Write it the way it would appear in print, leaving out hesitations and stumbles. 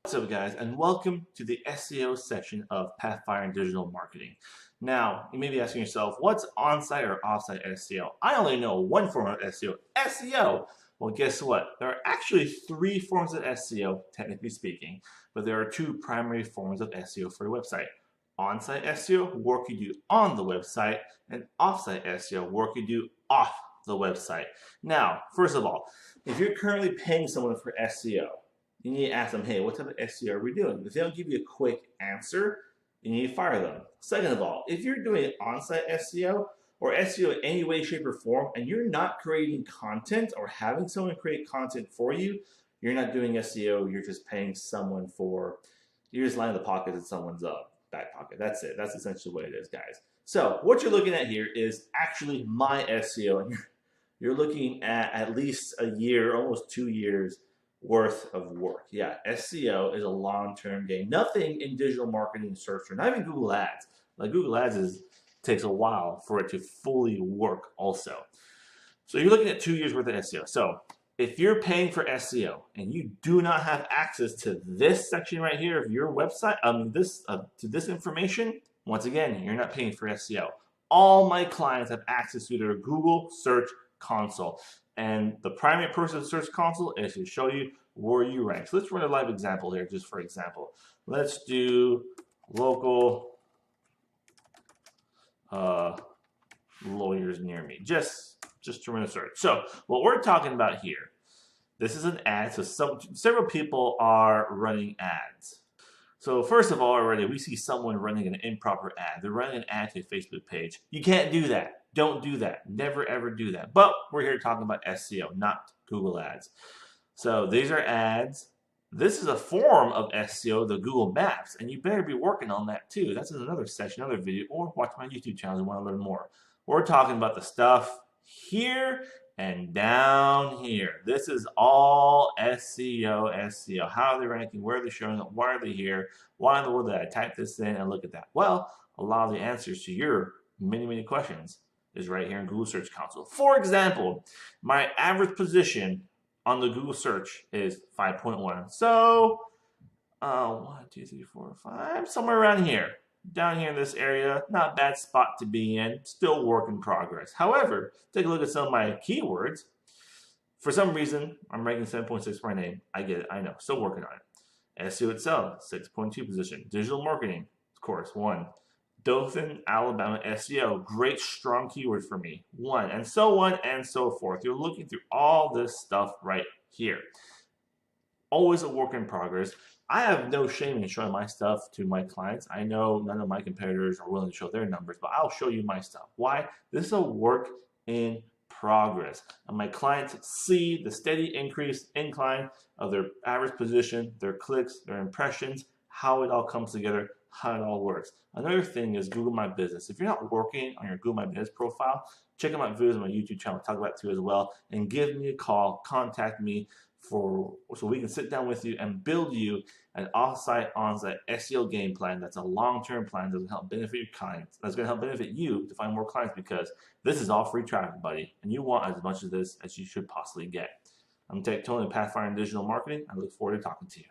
What's up guys, and welcome to the SEO section of Pathfinder Digital Marketing. Now, you may be asking yourself, what's on-site or off-site SEO? I only know one form of SEO, SEO. Well, guess what? There are actually three forms of SEO, technically speaking, but there are two primary forms of SEO for a website. On-site SEO, work you do on the website, and off-site SEO, work you do off the website. Now, first of all, if you're currently paying someone for SEO, you need to ask them, hey, what type of SEO are we doing? If they don't give you a quick answer, you need to fire them. Second of all, if you're doing on-site SEO or SEO in any way, shape, or form, and you're not creating content or having someone create content for you, you're not doing SEO, you're just paying someone for, you're just lining the pockets in someone's back pocket. That's it. That's essentially what it is, guys. So what you're looking at here is actually my SEO, and you're looking at least a year, almost 2 years, worth of work. Yeah, SEO is a long-term game. Nothing in digital marketing search, or not even Google Ads. Like Google Ads takes a while for it to fully work also. So you're looking at 2 years worth of SEO. So if you're paying for SEO and you do not have access to this section right here of your website, to this information, once again, you're not paying for SEO. All my clients have access to their Google Search Console. And the primary purpose of the Search Console is to show you where you rank. So let's run a live example here, just for example. Let's do local lawyers near me, just to run a search. So what we're talking about here, this is an ad. So several people are running ads. So first of all, already we see someone running an improper ad. They're running an ad to a Facebook page. You can't do that. Don't do that. Never ever do that. But we're here talking about SEO, not Google Ads. So these are ads. This is a form of SEO, the Google Maps, and you better be working on that too. That's in another session, another video, or watch my YouTube channel if you want to learn more. We're talking about the stuff here and down here. This is all SEO. How are they ranking? Where are they showing up? Why are they here? Why in the world did I type this in and look at that? Well, a lot of the answers to your many questions is right here in Google Search Console. For example, my average position on the Google search is 5.1. So 1, 2, 3, 4, 5, somewhere around here. Down here in this area, not a bad spot to be in, still work in progress. However, take a look at some of my keywords. For some reason, I'm ranking 7.6 for my name. I get it, I know, still working on it. SEO itself, 6.2 position. Digital marketing, of course, 1. Dothan, Alabama SEO, great strong keyword for me, 1, and so on and so forth. You're looking through all this stuff right here. Always a work in progress. I have no shame in showing my stuff to my clients. I know none of my competitors are willing to show their numbers, but I'll show you my stuff. Why? This is a work in progress. And my clients see the steady incline of their average position, their clicks, their impressions, how it all comes together, how it all works. Another thing is Google My Business. If you're not working on your Google My Business profile, check out my videos on my YouTube channel. I'll talk about it too as well. And give me a call, contact me so we can sit down with you and build you an off-site, on-site SEO game plan that's a long-term plan that's going to help benefit your clients. That's going to help benefit you to find more clients, because this is all free traffic, buddy. And you want as much of this as you should possibly get. I'm Tony, Pathfinder Digital Marketing. I look forward to talking to you.